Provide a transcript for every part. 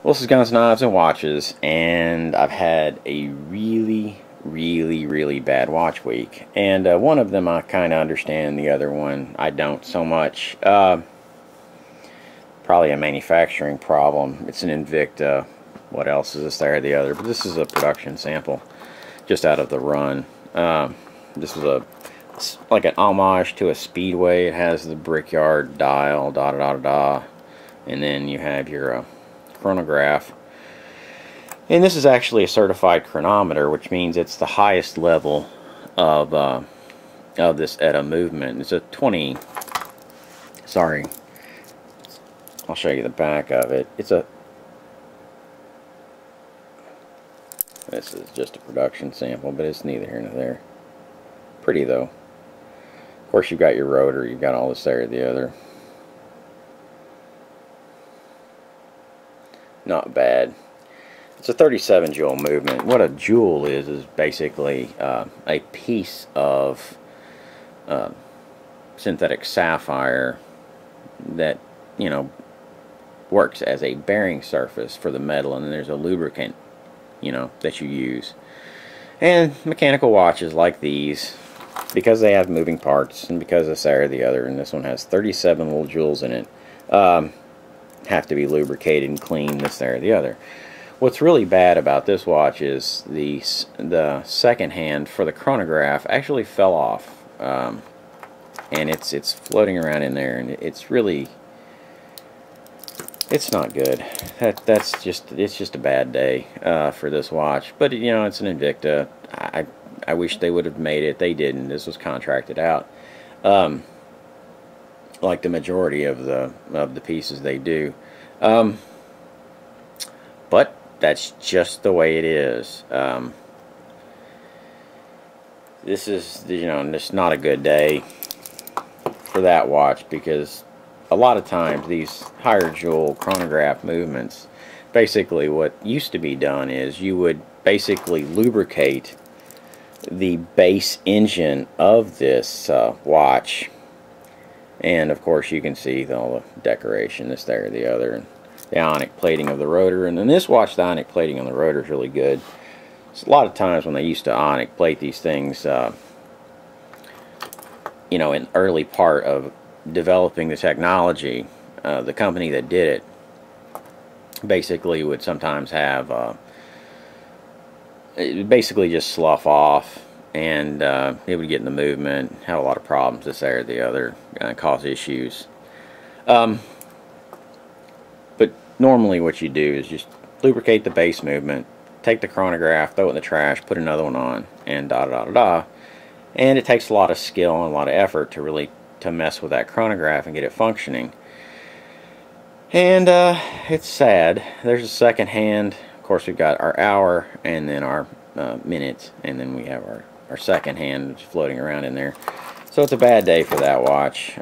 Well, this is Guns, Knives, and Watches, and I've had a really bad watch week. And one of them I kind of understand, the other one I don't so much. Probably a manufacturing problem. It's an Invicta. What else is this, there, or the other? But this is a production sample, just out of the run. This was like an homage to a Speedway. It has the Brickyard dial, and then you have your chronograph. And this is actually a certified chronometer, which means it's the highest level of this ETA movement. It's a 20. Sorry, I'll show you the back of it. This is just a production sample, but it's neither here nor there. Pretty though. Of course, you've got your rotor. You've got all this there or the other. Not bad. It's a 37 joule movement. What a joule is basically a piece of synthetic sapphire that, you know, works as a bearing surface for the metal, and then there's a lubricant, you know, that you use. And mechanical watches like these, because they have moving parts and because this there or the other, and this one has 37 little joules in it, have to be lubricated and cleaned, this there or the other. What's really bad about this watch is the second hand for the chronograph actually fell off, and it's floating around in there, and it's not good. It's just a bad day for this watch. But you know, it's an Invicta. I wish they would have made it. They didn't. This was contracted out, like the majority of the pieces they do. But that's just the way it is. This is, you know, it's not a good day for that watch, because a lot of times these higher joule chronograph movements, basically what used to be done is you would basically lubricate the base engine of this watch, and of course you can see all the decoration, this there or the other, and the ionic plating of the rotor. And in this watch, the ionic plating on the rotor is really good. So a lot of times when they used to ionic plate these things, you know, in early part of developing the technology, the company that did it basically would sometimes have it would basically just slough off, and it would get in the movement, have a lot of problems, this there or the other, cause issues. But normally what you do is just lubricate the base movement, take the chronograph, throw it in the trash, put another one on, and and it takes a lot of skill and a lot of effort to really mess with that chronograph and get it functioning. And it's sad. There's a second hand. Of course, we've got our hour and then our minutes, and then we have our second hand which is floating around in there. So it's a bad day for that watch.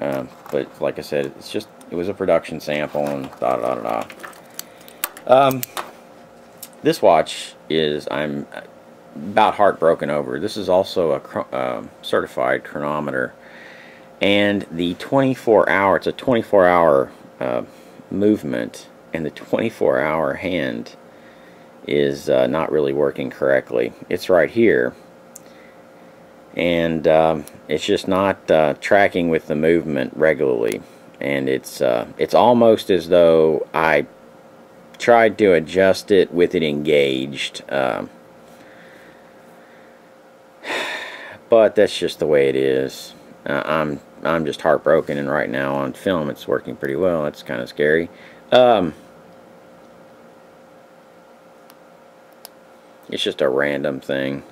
But like I said, it was a production sample, and this watch I'm about heartbroken over. This is also a certified chronometer, and the 24-hour, it's a 24-hour movement, and the 24-hour hand is not really working correctly. It's right here, and it's just not tracking with the movement regularly, and it's almost as though I tried to adjust it with it engaged, but that's just the way it is. I'm just heartbroken, and right now on film it's working pretty well. It's kind of scary. It's just a random thing.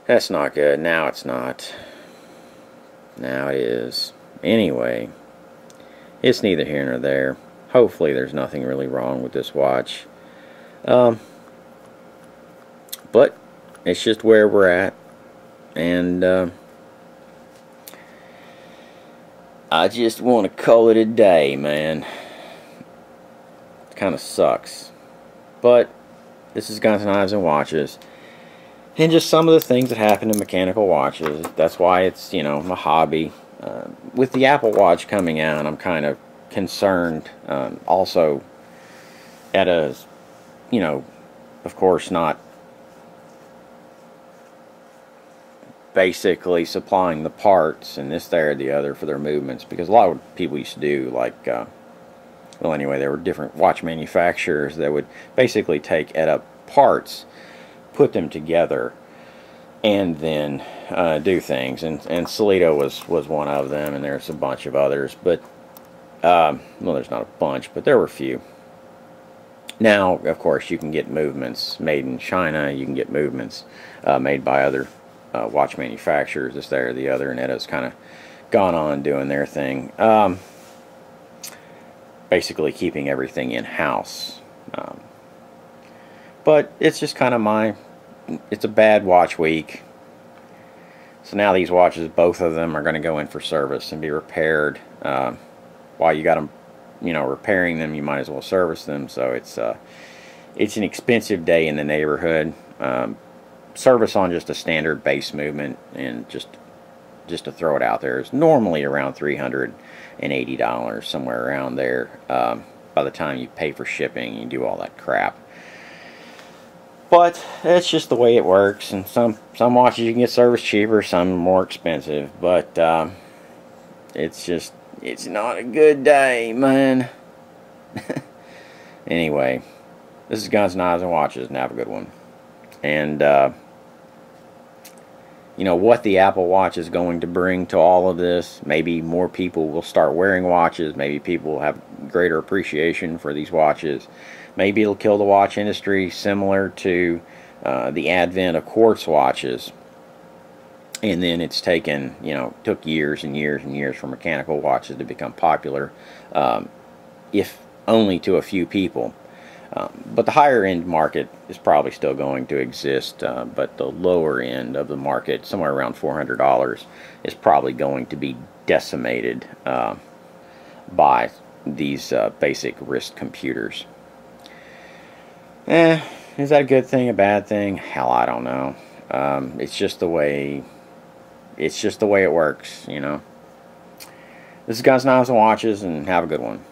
That's not good. Now it's not. Now it is. Anyway, it's neither here nor there. Hopefully there's nothing really wrong with this watch. But it's just where we're at. And I just want to call it a day, man. It kind of sucks. But this is Guns, Knives, and Watches. And just some of the things that happen in mechanical watches. That's why it's, you know, a hobby. With the Apple Watch coming out, I'm kind of concerned. Also, at a, you know, of course, not basically supplying the parts and this, there, or the other for their movements, because a lot of people used to do like, well, anyway, there were different watch manufacturers that would basically take up parts, put them together, and then do things. And Solito was one of them, and there's a bunch of others, but well, there's not a bunch, but there were a few. Now, of course, you can get movements made in China. You can get movements made by other watch manufacturers, this, there, or the other, and it has kind of gone on doing their thing. Basically keeping everything in-house. But it's just kind of it's a bad watch week. So now these watches, both of them, are going to go in for service and be repaired. While you got them, you know, repairing them, you might as well service them. So it's an expensive day in the neighborhood. Service on just a standard base movement, and just to throw it out there, is normally around $380, somewhere around there. By the time you pay for shipping, you do all that crap. But it's just the way it works, and some watches you can get service cheaper, some more expensive. But it's not a good day, man. Anyway, this is Guns, Knives, and Watches, and have a good one. And you know what the Apple Watch is going to bring to all of this. Maybe more people will start wearing watches. Maybe people will have greater appreciation for these watches. Maybe it'll kill the watch industry, similar to the advent of quartz watches. And then it's taken, you know, took years and years and years for mechanical watches to become popular, if only to a few people. But the higher end market is probably still going to exist, but the lower end of the market, somewhere around $400, is probably going to be decimated by these basic wrist computers. Is that a good thing, a bad thing? Hell, I don't know. It's just the way it works, you know. This is Guns, Knives, and Watches, and have a good one.